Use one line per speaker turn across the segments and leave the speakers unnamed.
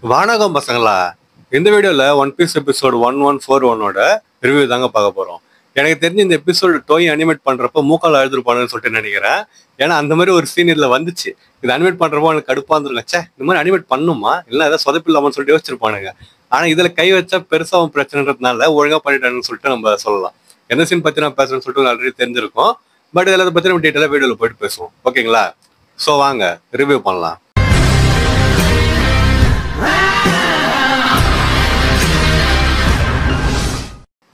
வணக்கம் பசங்களா. இந்த வீடியோல ஒன் பீஸ் எபிசோடு 1141ஓட ரிவ்யூ தாங்க பார்க்க போறோம். எனக்கு தெரிஞ்சு இந்த எபிசோடு டோய் அனிமேட் பண்றப்ப மூக்கால் அழுதுருப்பானுன்னு சொல்லிட்டு நினைக்கிறேன். ஏன்னா அந்த மாதிரி ஒரு சீன் இதுல வந்துச்சு. இது அனிமேட் பண்றப்போ எனக்கு கடுப்பா இருந்துருங்க. இந்த மாதிரி அனிமேட் பண்ணுமா இல்லை ஏதாவது சொதப்பில்லாமன்னு சொல்லிட்டு யோசிச்சிருப்பானுங்க. ஆனா இதுல கை வச்சா பெருசாவும் பிரச்சனைன்றதுனால ஒழுங்கா பண்ணிட்டானுன்னு சொல்லிட்டு நம்ம சொல்லலாம். எந்த சீன் பத்தி நான் பேசுறேன்னு சொல்லிட்டு ஆல்ரெடி தெரிஞ்சிருக்கும். பட் இதில் அதை பத்தி நம்ம டீட்டெயிலாக வீடியோல போயிட்டு பேசுவோம். ஓகேங்களா? ஸோ வாங்க ரிவ்யூ பண்ணலாம்.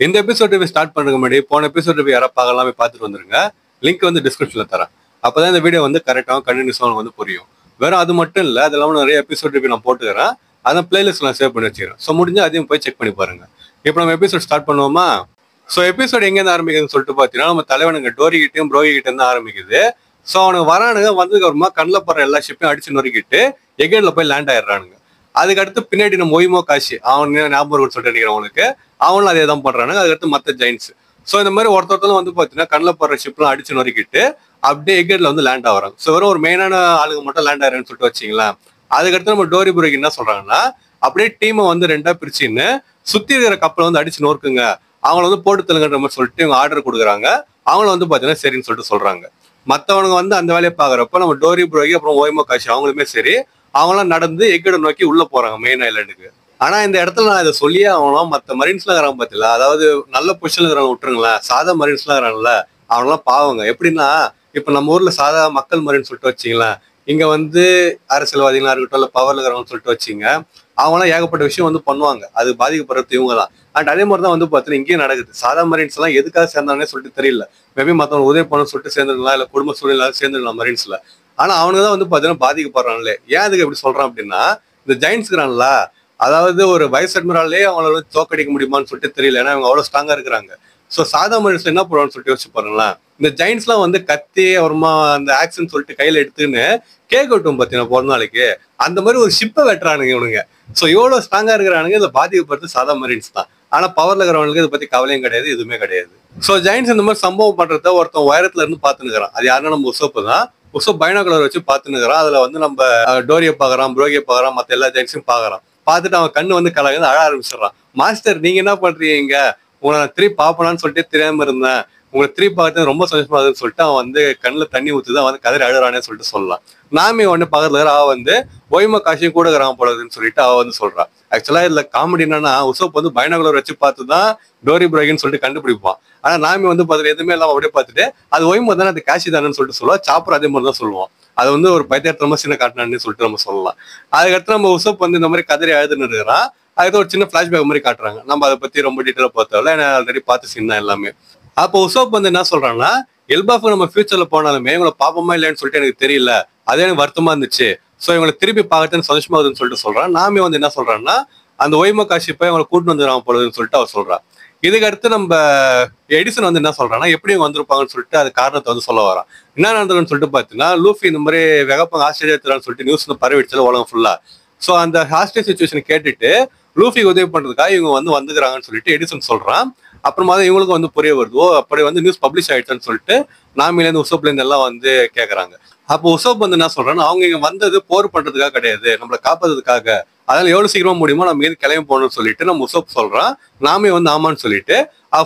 இந்த எபிசோட் ஸ்டார்ட் பண்றதுக்கு முன்னாடி போன எபிசோட் யாராவது பார்க்கலாம் பார்த்துட்டு வந்துருங்க. லிங்க் வந்து டிஸ்கிரிப்ஷன்ல தரேன். அப்பதான் இந்த வீடியோ வந்து கரெக்டாக கண்டினியூஸாக வந்து புரியும். வேற அது மட்டும் இல்லை, அது இல்லாமல் நிறைய எபிசோட் நான் போட்டுக்கிறேன். அதான் பிளேலிஸ்ட் நான் சேவ் பண்ணி வச்சுக்கிறேன். ஸோ முடிஞ்சா அதையும் போய் செக் பண்ணி பாருங்க. இப்போ நம்ம எபிசோட் ஸ்டார்ட் பண்ணுவோமா? ஸோ எபிசோட் எங்கேருந்து ஆரம்பிக்குதுன்னு சொல்லிட்டு பார்த்தீங்கன்னா நம்ம தலைவனுங்க டோரி கிட்டையும் ப்ரோகி கிட்ட இருந்து ஆரம்பிக்குது. ஸோ அவனுக்கு வரானுங்க, வந்ததுக்கு அப்புறமா கண்ணில் போடுற எல்லா ஷிப்பையும் அடிச்சு நொறுக்கிட்டு எகேட்ல போய் லேண்ட் ஆயிடுறானுங்க. அதுக்கடுத்து பின்னாடி நம்ம ஒய்மோ காஷி அவன் ஞாபகம் சொல்லிட்டு நினைக்கிறேன் அவனுக்கு, அவனும் அதே தான் பண்றானுங்க. அதுக்கடுத்து மற்ற ஜெயின்ஸ். ஸோ இந்த மாதிரி ஒருத்தரும் வந்து பார்த்தீங்கன்னா கண்ணில் போடுற ஷிப்லாம் அடிச்சு நொறுக்கிட்டு அப்படியே எகேட்ல வந்து லேண்ட் ஆகிறாங்க. ஸோ வெறும் ஒரு மெயினான ஆளுங்க மட்டும் லேண்ட் ஆகிறேன்னு சொல்லிட்டு வச்சிங்களேன். அதுக்கடுத்து நம்ம டோரி புரோகி என்ன சொல்றாங்கன்னா, அப்படியே டீமை வந்து ரெண்டா பிரிச்சுன்னு சுத்தி இருக்கிற கப்பலை வந்து அடிச்சு நோக்குங்க, அவங்கள வந்து போட்டு தள்ளுங்கன்ற மாதிரி சொல்லிட்டு இவங்க ஆர்டர் கொடுக்குறாங்க. அவங்கள வந்து பார்த்தீங்கன்னா சரின்னு சொல்லிட்டு சொல்றாங்க. மற்றவனுங்க வந்து அந்த வேலையை பாக்குறப்ப நம்ம டோரி புரோகி அப்புறம் ஓய்மோ காஷி அவங்களுமே சரி, அவங்களாம் நடந்து எக்கேட நோக்கி உள்ள போறாங்க மெயின் ஐலாண்டுக்கு. ஆனா இந்த இடத்துல நான் இதை சொல்லியே அவங்களாம் மற்ற மரீன்ஸ்லாம் இருக்கிறாங்க பார்த்தீங்களா, அதாவது நல்ல பொசிஷன்ல இருக்கிறவங்க விட்டுருங்களேன், சாதா மரீன்ஸ்லாம் இருக்கிறாங்கல்ல, அவங்களாம் பாவங்க. எப்படின்னா இப்ப நம்ம ஊர்ல சாதா மக்கள் மரீன் சொல்லிட்டு வச்சிங்களேன், இங்க வந்து அரசியல்வாதிகளா இருக்கட்டும் இல்ல பவர்ல இருக்கிறவங்க சொல்லிட்டு வச்சிங்க, அவங்களாம் ஏகப்பட்ட விஷயம் வந்து பண்ணுவாங்க. அது பாதிக்கப்படுறது இவங்க தான். அண்ட் அதே மாதிரி தான் வந்து பார்த்தீங்கன்னா இங்கேயும் நடக்குது. சாதா மரீன்ஸ் எல்லாம் எதுக்காக சேர்ந்தாங்கன்னே சொல்லிட்டு தெரியல. மேபி மற்றவங்க உதவி பண்ண சொல்லிட்டு சேர்ந்துருக்கலாம், இல்ல குடும்ப சூழ்நிலை சேர்ந்துருக்கலாம் மரீன்ஸ்ல. ஆனா அவனுக்கு தான் வந்து பாத்தீங்கன்னா பாதிக்கப்படுறாங்களே. ஏன் அதுக்கு எப்படி சொல்றான் அப்படின்னா, இந்த ஜெயின்ஸ்கிறான்ல, அதாவது ஒரு வைஸ் அட்மிராலே அவங்கள தோக்கடிக்க முடியுமான்னு சொல்லிட்டு தெரியல. ஏன்னா அவங்க அவ்வளவு ஸ்ட்ராங்கா இருக்கிறாங்க. ஸோ சாதா மனுஷன் என்ன பண்ணுவான்னு சொல்லிட்டு யோசிச்சு பாருங்களேன். இந்த ஜெயின்ஸ்லாம் வந்து கத்தி அப்புறமா அந்த ஆக்சன் சொல்லிட்டு கையில எடுத்துன்னு கேக் வெட்டும் பார்த்தீங்கன்னா பிறந்த நாளைக்கு, அந்த மாதிரி ஒரு ஷிப்பை வெட்டுறானுங்க இவனுங்க. ஸோ எவ்வளவு ஸ்ட்ராங்கா இருக்கிறானுங்க, இதை பாதிக்கப்படுறது சாதா மரீன்ஸ் தான். ஆனா பவர்ல இருக்கிறவங்களுக்கு இதை பத்தி கவலையும் கிடையாது, எதுவுமே கிடையாது. ஸோ ஜெயின்ஸ் இந்த மாதிரி சம்பவம் பண்றத ஒருத்தன் உயரத்துல இருந்து பாத்துனுக்கிறான். அது யாருன்னா நம்ம உசோப்பு தான். உசோப் பைனாகுலர் வச்சு பாத்துனுக்கிறான். அதுல வந்து நம்ம டோரியை பாக்குறான், புரோகியை பாக்குறான், மத்த எல்லா ஜெயின்ஸையும் பாக்குறான். பார்த்துட்டு அவன் கண்ணு வந்து கலங்குது, அழ ஆரம்பிச்சிடறான். மாஸ்டர் நீங்க என்ன பண்றீங்க, உங்களை நான் திருப்பி பாப்பனான்னு சொல்லிட்டு தெரியாம இருந்தேன், உங்களை திருப்பி பார்த்து ரொம்ப சந்தோஷமா இருக்குன்னு சொல்லிட்டு அவன் வந்து கண்ணுல தண்ணி ஊத்துதான் வந்து கதறி அழுறானே சொல்லிட்டு சொல்லலாம். நாமே உடனே பக்கத்துல அவ வந்து ஒய்மோ காஷியும் கூட இருக்கிறான் போலதுன்னு சொல்லிட்டு அவ வந்து சொல்றான். ஆக்சுவலா இதுல காமெடி என்னன்னா, உசோப் வந்து பைனாகுலர் வச்சு பார்த்துதான் டோரி புரோகின்னு சொல்லிட்டு கண்டுபிடிப்பான். ஆனா நாமி வந்து பார்த்துட்டு எதுவுமே இல்லாம அப்படியே பார்த்துட்டு அது ஒய்மோ தானே, அது காஷி தானேன்னு சொல்லிட்டு சொல்லுவான். சாப்பர் அதே மாதிரி தான் சொல்லுவான். அது வந்து ஒரு பைத்தியத்தனமா சீனை காட்டினான்னு சொல்லிட்டு நம்ம சொல்லலாம். அதுக்கடுத்து நம்ம உசோப் வந்து இந்த மாதிரி கதறி அழுதுன்னு இருக்கிறான். அதுக்கு ஒரு சின்ன பிளாஷ்பேக் மாதிரி காட்டுறாங்க. நம்ம அதை பத்தி ரொம்ப டீட்டெயிலா பார்த்தோம்ல, ஏன்னா ஆல்ரெடி பார்த்து சீன் தான் எல்லாமே. அப்போ உசோப் வந்து என்ன சொல்றான்னா, எல்பாஃபுக்கு நம்ம ஃபியூச்சர்ல போனாலுமே இவங்களை பாப்போமா இல்லைன்னு சொல்லிட்டு எனக்கு தெரியல, அதே எனக்கு வருத்தமா இருந்துச்சு. ஸோ இவங்களை திருப்பி பார்க்கறதுன்னு சந்தோஷமாகுதுன்னு சொல்லிட்டு சொல்றான். நாமி வந்து என்ன சொல்றான்னா, அந்த ஒய்மோ காஷி போய் அவங்களை கூட்டு வந்துடுறான் போலதுன்னு சொல்லிட்டு அவர் சொல்றான். இதுக்கு அடுத்து நம்ம எடிசன் வந்து என்ன சொல்றான்னா, எப்படி வந்திருப்பாங்கன்னு சொல்லிட்டு அது காரணத்தை வந்து சொல்ல வரான். என்ன நடந்ததுன்னு சொல்லிட்டு பார்த்தீங்கன்னா, லூஃபி இந்த மாதிரி வெகப்பாங்க ஆஸ்திரேலியா சொல்லிட்டு நியூஸ் வந்து பரவிடுச்சு உலகம் ஃபுல்லா. ஸோ அந்த ஹாஸ்டேஜ் சுச்சுவேஷன் கேட்டுட்டு லூஃபிக்கு உதவி பண்றதுக்காக இவங்க வந்து வந்துக்கிறாங்கன்னு சொல்லிட்டு எடிசன் சொல்றான். அப்புறமா தான் இவங்களுக்கும் வந்து புரிய வருது, ஓ அப்படி வந்து நியூஸ் பப்ளிஷ் ஆயிடுச்சுன்னு சொல்லிட்டு நாமிலேருந்து உசோப்லேருந்து எல்லாம் வந்து கேட்கறாங்க. அப்போ உசோப் வந்து என்ன சொல்றான்னா, அவங்க இங்க வந்தது போர் பண்றதுக்காக கிடையாது, நம்மளை காப்பாத்துறதுக்காக. அதனால எவ்வளவு சீக்கிரமா முடியுமோ நம்ம இங்க கிளம்பி போகணும்னு சொல்லிட்டு நம்ம உசோப் சொல்றான். நாமே வந்து ஆமான்னு சொல்லிட்டு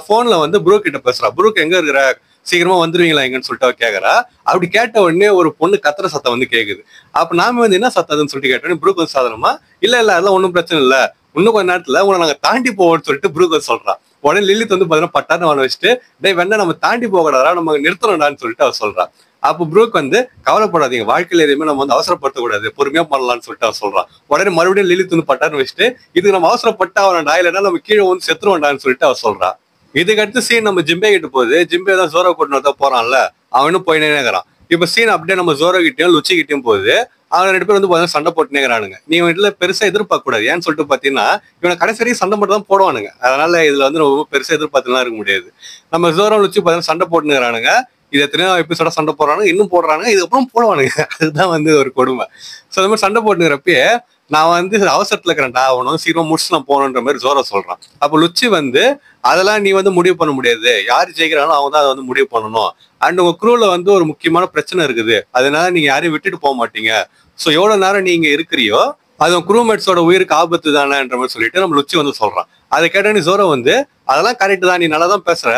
போன்ல வந்து புரூக் கிட்ட பேசுறா. புரூக் எங்க இருக்கிற, சீக்கிரமா வந்துருவீங்களா எங்கன்னு சொல்லிட்டு அவ கேட்கறா. அப்படி கேட்ட உடனே ஒரு பொண்ணு கத்துற சத்தம் வந்து கேக்குது. அப்ப நாம வந்து என்ன சத்தம்னு சொல்லிட்டு கேட்டோன்னே புரூக் வந்து சாதாரணமா, இல்ல அதெல்லாம் ஒன்றும் பிரச்சனை இல்லை, இன்னும் கொஞ்ச நேரத்துல உங்களை நாங்க தாண்டி போவோம்னு சொல்லிட்டு புரூக் வந்து சொல்றான். உடனே லில்லித் வந்து பாத்தீங்கன்னா பட்டான வாழ வச்சுட்டு, டேய் வேணா நம்ம தாண்டி போகக்கூடாதா, நம்ம நிறுத்தணும்டான்னு சொல்லிட்டு அவர் சொல்றான். அப்போ புரூக் வந்து கவலைப்படாதீங்க, வாழ்க்கையில எதுவுமே நம்ம வந்து அவசரப்படுத்தக்கூடாது, பொறுமையா பண்ணலாம்னு சொல்லிட்டு அவர் சொல்றான். உடனே மறுபடியும் லில்லித் வந்து பட்டான்னு வச்சுட்டு, இதுக்கு நம்ம அவசரப்பட்டா அவன் இல்லைன்னா நம்ம கீழே வந்து செத்துருவோம்டான்னு சொல்லிட்டு அவர் சொல்றான். இதுக்கு அடுத்து சீன் நம்ம ஜிம்பே கிட்ட போகுது. ஜிம்பே தான் ஜோரோ கூட்டினு தான் போறான்ல, அவனும் போயினே இருக்கிறான். இப்ப சீன் அப்படியே நம்ம ஜோரோ கிட்டையும் லுச்சி கிட்டையும் போகுது. அவங்க ரெண்டு பேரும் வந்து பாத்தீங்கன்னா சண்டை போட்டுனே இருக்கிறானுங்க. நீ இதுல பெருசா எதிர்பார்க்க கூடாது, ஏன்னு சொல்லிட்டு பாத்தீங்கன்னா இவனை கடைசி வரைக்கும் சண்டை மட்டும் தான் போடுவானுங்க. அதனால இதுல வந்து ரொம்ப பெருசா எதிர்பார்த்துலாம் இருக்க முடியாது. நம்ம ஜோரோ லுச்சி பாத்தீங்கன்னா சண்டை போட்டுக்கிறானுங்க. இது எத்தனையோ எபிசோட சண்டை போடுறானுங்க, இன்னும் போடுறானுங்க, இதுக்கப்புறம் போடுவானுங்க. அதுதான் வந்து ஒரு கொடுமை. ஸோ அந்த மாதிரி சண்டை போட்டுக்கிறப்பயே நான் வந்து அவசரத்துல இருக்கிறேன்டா, அவனும் சீக்கிரம் முடிச்சு நான் போகணுன்ற மாதிரி ஜோரோ சொல்றான். அப்போ லுச்சி வந்து அதெல்லாம் நீ வந்து முடிவு பண்ண முடியாது, யார் ஜெயிக்கிறாங்களோ அவங்க தான் அதை வந்து முடிவு பண்ணணும். அண்ட் உங்க குரூல வந்து ஒரு முக்கியமான பிரச்சனை இருக்குது, அதனால நீங்க யாரையும் விட்டுட்டு போக மாட்டீங்க. ஸோ எவ்வளவு நேரம் நீங்க இருக்கிறியோ அதுவும் குரூமேட்ஸோட உயிருக்கு ஆபத்து தானேன்ற மாதிரி சொல்லிட்டு நம்ம லுச்சி வந்து சொல்றான். அதை கேட்ட ஜோரோ வந்து அதெல்லாம் கரெக்ட் தான், நீ நல்லா தான் பேசுற,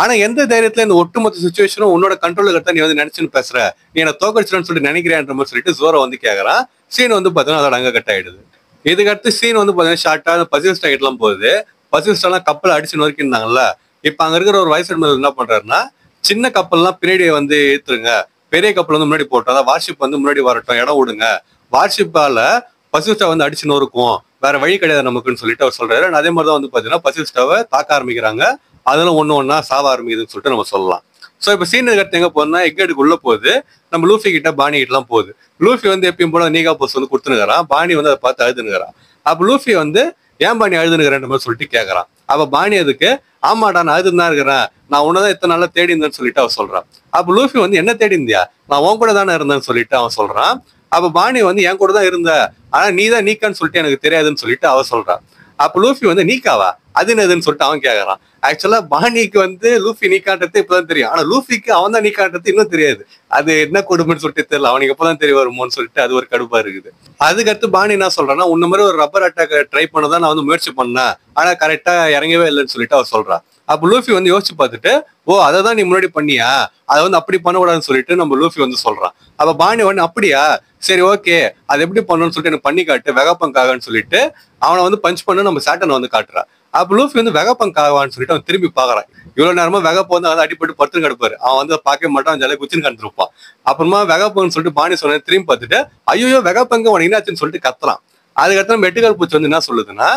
ஆனா எந்த தைரியத்துல இந்த ஒட்டுமொத்த சுச்சுவேஷனும் உன்னோட கண்ட்ரோலுக்கு தான் நீ வந்து நினைச்சுன்னு பேசுற, நீ என்ன தோக்கடிச்சிடன்னு சொல்லிட்டு நினைக்கிறேன்ற மாதிரி சொல்லிட்டு ஜோரோ வந்து கேக்குறான். சீன் வந்து பாத்தீங்கன்னா அதோட அங்க கட் ஆயிடுது. இதுக்கடுத்து சீன் வந்து பாத்தீங்கன்னா ஷார்ட்டா பசிபிஸ்ட் எல்லாம் போகுது. பசிபிஸ்ட் எல்லாம் கப்பல் அடிச்சு நொறுக்கி இருந்தாங்கல்ல, இப்ப அங்க இருக்கிற ஒரு வயசு என்ன பண்றாருன்னா, சின்ன கப்பல்லாம் பின்னாடி வந்து ஏத்துருங்க, பெரிய கப்பல் வந்து முன்னாடி போட்டோம், அதான் வார்ஷிப் வந்து முன்னாடி வரட்டும், இடம் விடுங்க, வார்ஷிப்பால பசிபிஸ்டா வந்து அடிச்சு நொறுக்கும், வேற வழி கிடையாது நமக்குன்னு சொல்லிட்டு அவர் சொல்றாரு. அதே மாதிரிதான் வந்து பாத்தீங்கன்னா பசிபிஸ்டாவை தாக்க ஆரம்பிக்கிறாங்க. அதெல்லாம் ஒண்ணு சாவ ஆரம்பிக்குதுன்னு சொல்லிட்டு நம்ம சொல்லலாம். சோ இப்ப சீன் கட்டு எங்க போனா எக்கேடுக்கு உள்ள போகுது, நம்ம லூஃபி கிட்ட பாணி கிட்ட எல்லாம் போகுது. லூஃபி வந்து எப்பயும் போல நீகா போஸ் வந்து கொடுத்துனுக்கிறான், பாணி வந்து அதை பார்த்து அழுதுனுக்கிறான். அப்ப லூஃபி வந்து ஏன் பாணி அழுதுனுக்கிறேன் மாதிரி சொல்லிட்டு கேட்கறான். அப்ப பாணி அதுக்கு ஆமாடா நான் அழுதுதான் இருக்கிறேன், நான் உன்னதான் இத்தனை நாளா தேடி இருந்தேன்னு சொல்லிட்டு அவன் சொல்றான். அப்ப லூஃபி வந்து என்ன தேடி இருந்தியா, நான் உன் கூட தானே இருந்தேன்னு சொல்லிட்டு அவன் சொல்றான். அப்ப பாணி வந்து என் கூட தான் இருந்த, ஆனா நீ தான் நீக்கான்னு சொல்லிட்டு எனக்கு தெரியாதுன்னு சொல்லிட்டு அவ சொல்றான். அப்ப லூஃபி வந்து நீக்காவா அது என்னதுன்னு சொல்லிட்டு அவன் கேட்கறான். ஆக்சுவலா பாணிக்கு வந்து லூஃபி நீக்கான்றது இப்பதான் தெரியும், ஆனா லூஃபிக்கு அவன் தான் நீக்கான்றது இன்னும் தெரியாது. அது என்ன கொடுமைன்னு சொல்லிட்டு தெரியல, அவனுக்கு எப்பதான் தெரிய வருமோன்னு சொல்லிட்டு அது ஒரு கடுப்பா இருக்குது. அதுக்கடுத்து பாணி என்ன சொல்றான்னா, உன்ன மாதிரி ஒரு ரப்பர் அட்டாக் ட்ரை பண்ணதான் நான் வந்து முயற்சி பண்ணேன், ஆனா கரெக்டா இறங்கவே இல்லைன்னு சொல்லிட்டு அவர் சொல்றான். அப்ப லூஃபி வந்து யோசிச்சு பார்த்துட்டு, ஓ அதான் நீ முன்னாடி பண்ணியா, அதை வந்து அப்படி பண்ணக்கூடாதுன்னு சொல்லிட்டு நம்ம லூஃபி வந்து சொல்றான். அப்ப பாணி வந்து அப்படியா சரி ஓகே அது எப்படி பண்ணணும்னு சொல்லிட்டு எனக்கு பண்ணி காட்டு வெகப்பங்காகன்னு சொல்லிட்டு அவனை வந்து பஞ்ச் பண்ண நம்ம சேட்டனை வந்து காட்டுறான். அப்ப லூஃபி வந்து வெகப்பங்காவான்னு சொல்லிட்டு அவன் திரும்பி பாக்குறான். இவ்வளவு நேரமா வெகப்ப வந்து அதை அடிப்பட்டு படுத்து கிடப்பாரு, அவன் வந்து பார்க்க மாட்டான், ஜலை குச்சின்னு கண்டுருப்பான். அப்புறமா வெகப்பங்கன்னு சொல்லிட்டு பாணி சொன்ன திரும்பி பார்த்துட்டு ஐயோ வெகப்பங்க உனக்கு என்னாச்சுன்னு சொல்லிட்டு கத்துறான். அதுக்கப்புறம் மெட்டுக்கால் பூச்சி வந்து என்ன சொல்லுதுன்னா,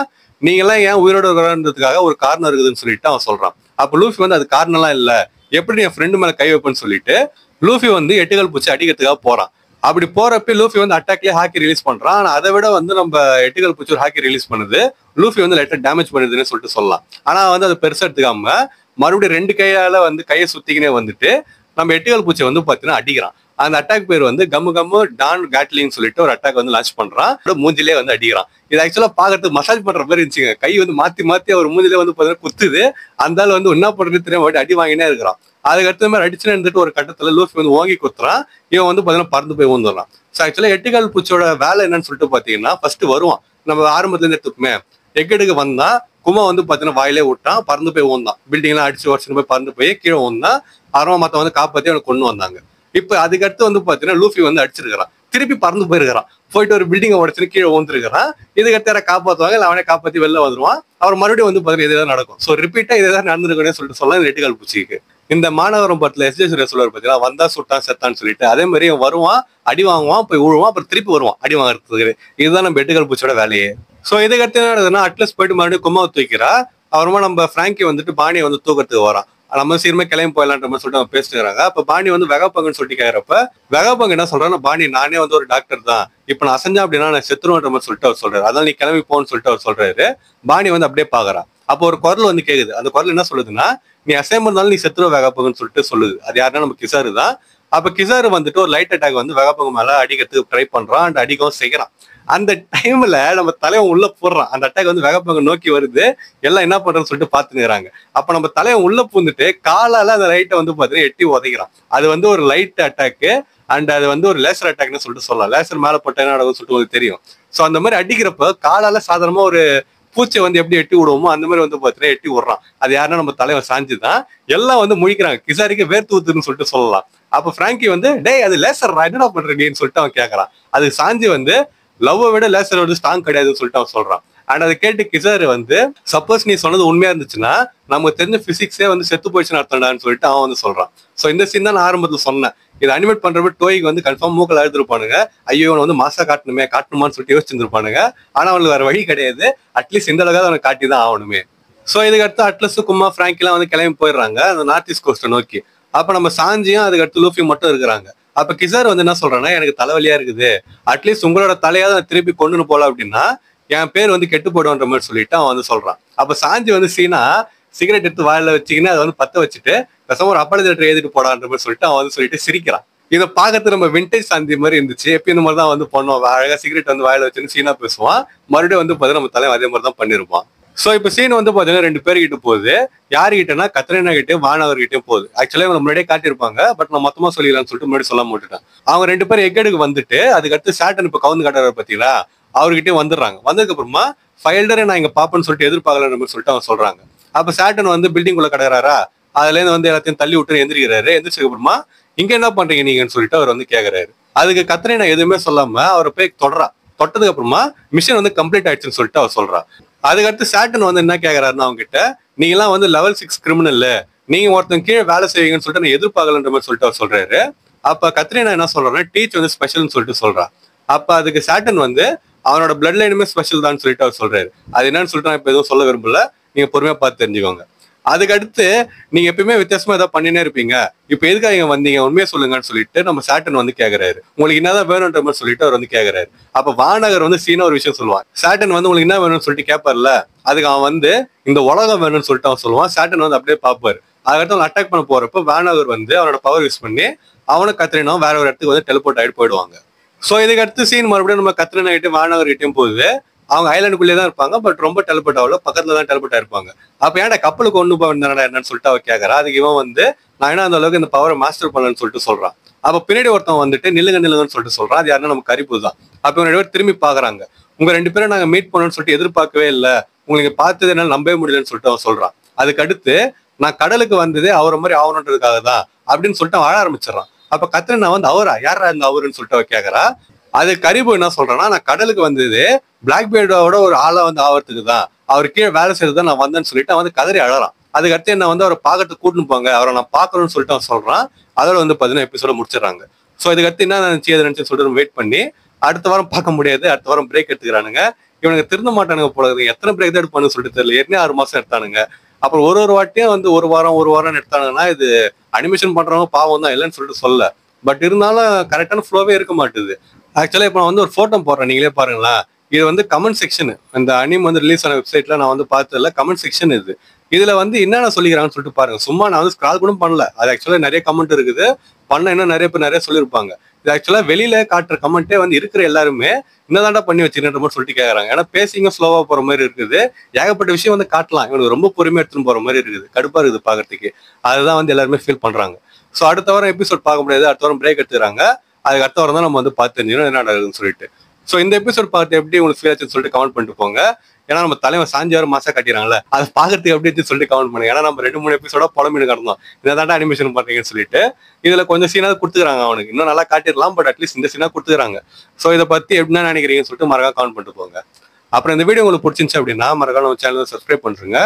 நீங்க எல்லாம் ஏன் உயிரோட இருக்கிறதுக்காக ஒரு காரணம் இருக்குதுன்னு சொல்லிட்டு அவன் சொல்றான். அப்ப லூஃபி வந்து அது காரணம் எல்லாம் இல்ல, எப்படி என் ஃப்ரெண்டு மேல கை வைப்பேன்னு சொல்லிட்டு லூஃபி வந்து எட்டுக்கால் பூச்சி அடிக்கிறதுக்காக போறான். அப்படி போறப்ப லூஃபி வந்து அட்டாக்லயே ஹாக்கி ரிலீஸ் பண்றான். ஆனா அதை விட வந்து நம்ம எட்டுக்கால் பூச்சி ஒரு ஹாக்கி ரிலீஸ் பண்ணுது, லூஃபி வந்து லைட்டா டேமேஜ் பண்ணுதுன்னு சொல்லிட்டு சொல்லலாம். ஆனா வந்து அதை பெருசா எடுத்துக்காம மறுபடியும் ரெண்டு கையால வந்து கையை சுத்திக்கினே வந்துட்டு நம்ம எட்டுக்கால் பூச்சி வந்து பாத்தீங்கன்னா அடிக்கிறான். அந்த அட்டாக் பேர் வந்து கம்மு கம்மு டான் கேட்லின்னு சொல்லிட்டு ஒரு அட்டாக் வந்து லான்ச் பண்றான், மூஞ்சிலே வந்து அடிக்கிறான். இது ஆக்சுவலா பாக்கிறதுக்கு மசாஜ் பண்ற மாதிரி இருந்துச்சுங்க, கை வந்து மாத்தி மாத்தி அவர் மூஞ்சிலே வந்து பாத்தீங்கன்னா குத்துது. அந்த ஆள் வந்து என்ன பண்றது தெரியாம அடி வாங்கினே இருக்கிறான். அதுக்கடுத்த மாதிரி அடிச்சுன்னு இருந்துட்டு ஒரு கட்டத்துல லூஃபி வந்து ஓங்கி குத்துறான், இவன் வந்து பாத்தீங்கன்னா பறந்து போய் ஊந்துடுறான். ஸோ ஆக்சுவலா எட்டுக்கால் பூச்சியோட வேலை என்னன்னு சொல்லிட்டு பாத்தீங்கன்னா, ஃபர்ஸ்ட் வருவான், நம்ம ஆரம்பத்துல இருந்து எடுத்துக்குமே எக்கெடுக்கு வந்தா குமா வந்து பாத்தீங்கன்னா வாயிலே விட்டான், பறந்து போய் ஊந்தான், பில்டிங் எல்லாம் அடிச்சு உடச்சுன்னு போய் பறந்து போய் கீழே ஊந்தான். அப்புறமா மத்த வந்து காப்பாத்தி அவனை கொண்டு வந்தாங்க. இப்ப அதுக்கடுத்து வந்து பாத்தீங்கன்னா லூஃபி வந்து அடிச்சிருக்கிறான், திருப்பி பறந்து போயிருக்கிறான், போயிட்டு ஒரு பில்டிங்கை உடச்சுன்னு கீழே ஊந்துருக்கிறான். இதுக்கடுத்து யாரை காப்பாற்றுவாங்க, இல்லை அவனே காப்பாத்தி வெளில வந்துருவான். அவர் மறுபடியும் வந்து பாத்தீங்கன்னா இதுதான் நடக்கும். ஸோ ரிப்பீட்டா இதுதான் நடந்திருக்கணும்னு சொல்லிட்டு சொல்லலாம் இந்த எட்டுக்கால் பூச்சிக்கு. இந்த மாநகரம் படத்துல எஸ் ஜே சூர்யா சொல்லுவார் பாத்தீங்கன்னா, வந்தா சுட்டான் செத்தான்னு சொல்லிட்டு, அதே மாதிரி வருவான், அடி வாங்குவான், போய் விழுவான், அப்புறம் திருப்பி வருவான் அடி வாங்குறதுக்கு. இதுதான் நம்ம எட்டுக்கால் பூச்சியோட வேலையே. ஸோ இதுக்கடுத்து என்ன நடக்குதுன்னா, அட்லஸ் போயிட்டு மறுபடியும் குமாவை தூக்கிறா. அப்புறமா நம்ம பிராங்கி வந்துட்டு பாணியை வந்து தூக்கிறதுக்கு வரான். நம்ம சீக்கிரமே கிளம்பி போயிடலான்ற மாதிரி சொல்லிட்டு அவங்க பேசிட்டுறாங்க. அப்ப பாணி வந்து வெகப்பங்கன்னு சொல்லிட்டு கேட்கறப்ப வெகப்பங்க என்ன சொல்றான்னா, பாணி நானே வந்து ஒரு டாக்டர் தான், இப்ப நான் அசஞ்சா அப்படின்னா நான் செத்துருவேன்ற மாதிரி சொல்லிட்டு அவர் சொல்றாரு. அதனால நீ கிளம்பி போன்னு சொல்லிட்டு அவர் சொல்றாரு. பாணி வந்து அப்படியே பாக்குறா. அப்போ ஒரு குரல் வந்து கேக்குது, அந்த குரல் என்ன சொல்லுதுன்னா, நீ அசைம் இருந்தாலும் நீ செத்துருவ வெகப்பங்கன்னு சொல்லிட்டு சொல்லுது. அது யாருன்னா நம்ம கிசாரு தான். அப்ப கிசாரு வந்துட்டு ஒரு லைட் அட்டாக் வந்து வெகப்பங்க மேல அடிக்கிறதுக்கு ட்ரை பண்றான், அண்ட் அடிக்கவும் செய்யறான். அந்த டைம்ல நம்ம தலைவன் உள்ள போடுறான், அந்த அட்டாக் வந்து வெகப்பங்க நோக்கி வருது, எல்லாம் என்ன பண்றதுன்னு சொல்லிட்டு பாத்துக்கிறாங்க. அப்ப நம்ம தலைவன் உள்ள பூந்துட்டு காலால அந்த லைட்டை வந்து பாத்தீங்கன்னா எட்டி உதைக்கிறான். அது வந்து ஒரு லைட் அட்டாக்கு, அண்ட் அது வந்து ஒரு லேசர் அட்டாக்னு சொல்லிட்டு சொல்லலாம். லேசர் மேல போட்ட என்ன நடக்கும்னு சொல்லிட்டு உங்களுக்கு தெரியும். சோ அந்த மாதிரி அடிக்கிறப்ப காலால சாதாரணமா ஒரு பூச்சை வந்து எப்படி எட்டி விடுவோமோ அந்த மாதிரி வந்து பாத்தீங்கன்னா எட்டி விடுறான். அது யாருன்னா நம்ம தலைவன் சாஞ்சுதான். எல்லாம் வந்து முழிக்கிறாங்க, கிசாரிக்கு வேர்த்து ஊத்துன்னு சொல்லிட்டு சொல்லலாம். அப்ப பிராங்கி வந்து டேய் அது லேசர் என்னடா பண்றீங்கன்னு சொல்லிட்டு அவன் கேட்கறான். அது சாஞ்சி வந்து லவ்வை விட லேசர் வந்து ஸ்ட்ராங் கிடையாதுன்னு சொல்லிட்டு அவன் சொல்றான். அண்ட் அதை கேட்டு கிசாரு வந்து சப்போஸ் நீ சொன்னது உண்மையா இருந்துச்சுன்னா நமக்கு தெரிஞ்ச பிசிக்ஸே வந்து செத்து போயிடுச்சுன்னு அர்த்தம்டான்னு சொல்லிட்டு அவன் வந்து சொல்றான். சோ இந்த சீன் தான் நான் ஆரம்பத்துல சொன்னேன், இதை அனிமேட் பண்றப்ப டோய்க்கு வந்து கன்ஃபார்ம் மூக்கல அழுதுருப்பானுங்க, ஐயோ இவன் வந்து மாசா காட்டணுமான்னு சொல்லிட்டு யோசிச்சிருப்பானுங்க. ஆனா அவனுக்கு வேற வழி கிடையாது, அட்லீஸ்ட் இந்த அளவுக்கு அவனை காட்டி தான் ஆகணுமே. சோ இதுக்கடுத்து அட்லஸ் குமா பிராங்கிலாம் வந்து கிளம்பி போயிடுறாங்க அந்த நார்த் ஈஸ்ட் கோஸ்ட்டை நோக்கி. அப்ப நம்ம சாஞ்சியும் அதுக்கடுத்து லூஃபி மட்டும் இருக்கிறாங்க. அப்ப கிசார் வந்து என்ன சொல்றான்னா, எனக்கு தலைவலியா இருக்குது, அட்லீஸ்ட் உங்களோட தலையாவது நான் திருப்பி கொண்டுன்னு போல அப்படின்னா என் பேர் வந்து கெட்டு போடுன்ற மாதிரி சொல்லிட்டு அவன் வந்து சொல்றான். அப்ப சாஞ்சி வந்து சீனா சிகரெட் எடுத்து வாயில வச்சுக்கின்னு அதை வந்து பத்த வச்சுட்டு பேசாம ஒரு அப்பாலஜி லெட்டர் எழுதிட்டு போடான்ற மாதிரி சொல்லிட்டு அவன் வந்து சொல்லிட்டு சிரிக்கிறான். இதை பார்க்கறது நம்ம விண்டேஜ் சாந்தி மாதிரி இருந்துச்சு. எப்பயும் இந்த மாதிரி தான் வந்து பண்ணுவான், அழகா சிகரெட் வந்து வாயில வச்சுன்னு சீனா பேசுவான், மறுபடியும் வந்து பாத்தீங்கன்னா நம்ம தலைவன் அதே மாதிரி தான் பண்ணிருப்பான். சோ இப்ப சீன் வந்து பாத்தீங்கன்னா ரெண்டு பேர்கிட்ட போகுது. யாருகிட்டனா கத்ரீனா கிட்டயும் வானவர் கிட்டயும் போகுது. ஆக்சுவலா இவங்க முன்னாடியே காட்டியிருப்பாங்க, பட் நான் மொத்தமா சொல்லிடலாம்னு சொல்லிட்டு முன்னாடி சொல்ல மாட்டேன். அவங்க ரெண்டு பேரும் எக்கேடுக்கு வந்துட்டு அதுக்கடுத்து சேட்டன் இப்ப கவுந்து காட்டுற பாத்தீங்களா, அவர்கிட்டயும் வந்துடுறாங்க. வந்ததுக்கு அப்புறமா ஃபைல்டரை நான் இங்க பாப்பேன்னு சொல்லிட்டு எதிர்பார்க்கலன்ற மாதிரி சொல்லிட்டு அவங்க சொல்றாங்க. அப்ப சாட்டன் வந்து பில்டிங் குள்ள கிடக்குறாரா, அதுல இருந்து வந்து எல்லாத்தையும் தள்ளி விட்டு எந்திரிக்கிறாரு. எந்திரிச்சதுக்கு அப்புறமா இங்க என்ன பண்றீங்க நீங்கன்னு சொல்லிட்டு அவர் வந்து கேக்குறாரு. அதுக்கு கத்ரீனா எதுவுமே சொல்லாம அவரை போய் தொடுறா. தொட்டதுக்கு அப்புறமா மிஷன் வந்து கம்ப்ளீட் ஆயிடுச்சுன்னு சொல்லிட்டு அவர் சொல்றா. அதுக்கடுத்து சாட்டன் வந்து என்ன கேக்குறாருன்னா அவங்க கிட்ட, நீங்க எல்லாம் வந்து லெவல் 6 கிரிமினல், நீங்க ஒருத்தன் கீழே வேலை செய்வீங்கன்னு சொல்லிட்டு நான் எதிர்பார்க்கலன்ற மாதிரி சொல்லிட்டு அவர் சொல்றாரு. அப்ப கத்ரீனா என்ன சொல்றாருன்னா டீச் வந்து ஸ்பெஷல்னு சொல்லிட்டு சொல்றா. அப்ப அதுக்கு சாட்டன் வந்து அவனோட பிளட் லைனுமே ஸ்பெஷல் தான் சொல்லிட்டு அவர் சொல்றாரு. அது என்னன்னு சொல்லிட்டு நான் இப்ப எதுவும் சொல்ல விரும்பல, நீங்க பொறுமையா பார்த்து தெரிஞ்சுக்கோங்க. அதுக்கடுத்து நீங்க எப்பயுமே வித்தியாசமா ஏதாவது பண்ணினே இருப்பீங்க, இப்ப எதுக்காக இங்க வந்தீங்க உண்மையை சொல்லுங்கன்னு சொல்லிட்டு நம்ம சாட்டன் வந்து கேக்குறாரு. உங்களுக்கு என்னதான் வேணும்ன்ற மாதிரி சொல்லிட்டு அவர் வந்து கேக்குறாரு. அப்ப வானகர் வந்து சீனா ஒரு விஷயம் சொல்லுவான். சாட்டன் வந்து உங்களுக்கு என்ன வேணும்னு சொல்லிட்டு கேட்பார்ல, அதுக்கு அவன் வந்து இந்த உலகம் வேணும்னு சொல்லிட்டு அவன் சொல்லுவான். சாட்டன் வந்து அப்படியே பார்ப்பாரு. அதுக்கடுத்து அவன் அட்டாக் பண்ண போறப்ப வானகர் வந்து அவனோட பவர் யூஸ் பண்ணி அவனும் கத்ரீனாவும் வேற ஒரு இடத்துக்கு வந்து டெலிபோர்ட் ஆகிட்டு போயிடுவாங்க. சோ இதுக்கு அடுத்து சீன் மறுபடியும் நம்ம கத்ரீனா கிட்டையும் வானகர் கிட்டையும் போகுது. அவங்க ஐலாண்டுக்குள்ளே தான் இருப்பாங்க, பட் ரொம்ப டெலிபோர்ட் ஆகல, பக்கத்துல தான் டெலிபோர்ட் ஆயிருப்பாங்க. அப்ப ஏன்டா கப்பலுக்கு ஒண்ணு போயிருந்தாடா என்னன்னு சொல்லிட்டு அவ கேட்கறா. அதுக்கு இவன் வந்து நான் என்ன அந்த அளவுக்கு இந்த பவரை மாஸ்டர் பண்ணலன்னு சொல்லிட்டு சொல்றான். அப்ப பின்னாடி ஒருத்தன் வந்துட்டு நில்லுங்கன்னு சொல்லிட்டு சொல்றான். அது யாருன்னா நம்ம கரிப்பு தான். அப்ப இவங்க 2 பேரும் திரும்பி பாக்குறாங்க. உங்க 2 பேரும் நாங்க மீட் பண்ணணும்னு சொல்லிட்டு எதிர்பார்க்கவே இல்லை, உங்களுக்கு பார்த்தது என்னால நம்பவே முடியலன்னு சொல்லிட்டு அவன் சொல்றான். அதுக்கு அடுத்து நான் கடலுக்கு வந்ததே அவரை மாதிரி ஆகணுன்றதுக்காக தான் அப்படின்னு சொல்லிட்டு அவன் ஆழ ஆரம்பிச்சிடறான். அப்ப கத்ரீனா வந்து அவரா யாரா இந்த அவருன்னு சொல்லிட்டு அவ கேட்கறா. அது கரிபு என்ன சொல்றான்னா, நான் கடலுக்கு வந்தது பிளாக் பேர்டோட ஒரு ஆளா வந்து ஆகிறதுக்கு தான், அவர் கீழே வேலை செய்யறது தான் நான் வந்தேன்னு சொல்லிட்டு அவன் வந்து கதறி அழறான். அதுக்கு அடுத்து என்ன வந்து அவரை பார்க்கறதுக்கு கூட்டின்னு போங்க, அவரை நான் பார்க்கணும்னு சொல்லிட்டு அவன் சொல்றான். அதோட வந்து 15 எபிசோட முடிச்சிடறாங்க. ஸோ இதுக்கு அடுத்து என்ன நினைச்சு எது நினைச்சு சொல்லிட்டு வெயிட் பண்ணி அடுத்த வாரம் பார்க்க முடியாது. அடுத்த வாரம் பிரேக் எடுத்துக்கிறானுங்க. இவனுக்கு திருந்த மாட்டானுங்க போல இருக்கு. எத்தனை பிரேக் தான் எடுப்பானு சொல்லிட்டு தெரியல. ஏற்கனவே 6 மாசம் எடுத்தானுங்க. அப்புறம் ஒரு வாட்டியும் வந்து ஒரு வாரம் எடுத்தானுங்கன்னா இது அனிமேஷன் பண்றவங்க பாவம் தான், இல்லைன்னு சொல்லிட்டு சொல்ல. பட் இருந்தாலும் கரெக்டான ஃப்ளோவே இருக்க மாட்டுது. ஆக்சுவலா இப்போ நான் வந்து ஒரு போட்டோ போடுறேன், நீங்களே பாருங்களேன். இது வந்து கமெண்ட் செக்ஷன், இந்த அனிம் வந்து ரிலீஸ் ஆன வெப்சைட்ல நான் வந்து பார்த்ததுல கமெண்ட் செக்ஷன் இது. இதுல வந்து என்னென்ன சொல்லிக்கிறாங்கன்னு சொல்லிட்டு பாருங்க. சும்மா நான் வந்து ஸ்க்ரால் கூட பண்ணல, அது ஆக்சுவலா நிறைய கமெண்ட் இருக்குது. பண்ண இன்னும் நிறைய பேர் நிறைய சொல்லியிருப்பாங்க. இது ஆக்சுவலா வெளியில காட்டுற கமெண்ட்டே வந்து இருக்கிற எல்லாருமே என்னதான்டா பண்ணி வச்சிருக்கிற மாதிரி சொல்லிட்டு கேட்கறாங்க. ஏன்னா பேசிங்க ஸ்லோவா போற மாதிரி இருக்குது. ஏகப்பட்ட விஷயம் வந்து காட்டலாம், இவனுக்கு ரொம்ப பொறுமையா எடுத்துன்னு போற மாதிரி இருக்குது, கடுப்பா இருக்குது பாக்குறதுக்கு. அதுதான் வந்து எல்லாருமே ஃபீல் பண்றாங்க. ஸோ அடுத்த வாரம் எபிசோட் பார்க்க முடியாது, அடுத்த வாரம் பிரேக் எடுத்துக்கிறாங்க. அதுக்கு அடுத்த வாரம் தான் நம்ம வந்து பார்த்து தெரிஞ்சிடும் என்ன நடக்குதுன்னு சொல்லிட்டு. ஸோ இந்த எபிசோட் பார்த்து எப்படி உங்களுக்கு ஃபீல் ஆச்சுன்னு சொல்லிட்டு கமெண்ட் பண்ணிட்டு போங்க. ஏன்னா நம்ம தலைவன் சாஞ்சாறு மாசா கட்டிடுறாங்கல்ல, அதை பாக்குறதுக்கு எப்படி சொல்லிட்டு கமெண்ட் பண்ணுங்க. ஏன்னா நம்ம 2-3 எபிசோட புலம்பின்னு கிடந்தோம், இதான் அனிமேஷன் பண்றீங்கன்னு சொல்லிட்டு. இதுல கொஞ்சம் சீனாவது கொடுத்துக்கிறாங்க, அவனுக்கு இன்னும் நல்லா காட்டிடலாம், பட் அட்லீஸ்ட் இந்த சீனா கொடுத்துக்கிறாங்க. ஸோ இதை பத்தி எப்படின்னா நினைக்கிறீங்கன்னு சொல்லிட்டு மறக்காம கமெண்ட் பண்ணிட்டு போங்க. அப்புறம் இந்த வீடியோ உங்களுக்கு பிடிச்சிருந்துச்சு அப்படின்னா மறக்காம நம்ம சேனல் சப்ஸ்கிரைப் பண்ணுங்க.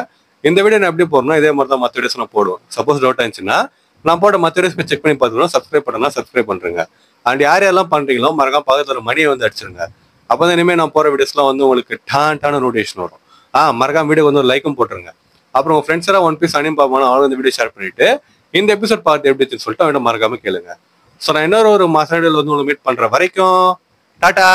இந்த வீடியோ நான் எப்படி போடணும் இதே மாதிரி தான் மற்ற வீடியோஸ் நான் போடுவேன். சப்போஸ் டவுட் ஆச்சுன்னா நான் போட மற்ற வீடியோஸ் செக் பண்ணி பார்த்துக்கணும். சப்ஸ்கிரைப் பண்ணலாம், சப்ஸ்கிரைப் பண்றேங்க. அண்ட் யார் யாரெல்லாம் பண்றீங்களோ மறக்காம பக்கத்துல மணியை வந்து அடிச்சிருங்க. அப்பதான் இனிமேல் நான் போற வீடியோஸ்லாம் வந்து உங்களுக்கு டான நோட்டிஃபிகேஷன் வரும். மறக்காம வீடியோ வந்து ஒரு லைக்கும் போட்டுருங்க. அப்புறம் உங்க ஃப்ரெண்ட்ஸ் எல்லாம் ஒன் பீஸ் அனிம் பார்ப்பாங்க, அவங்க இந்த வீடியோ ஷேர் பண்ணிட்டு இந்த எபிசோட் பார்த்து எப்படி சொல்லிட்டு அவன் மறக்காம கேளுங்க. ஸோ நான் இன்னொரு மாசம் வந்து உங்களை மீட் பண்ற வரைக்கும் டாடா.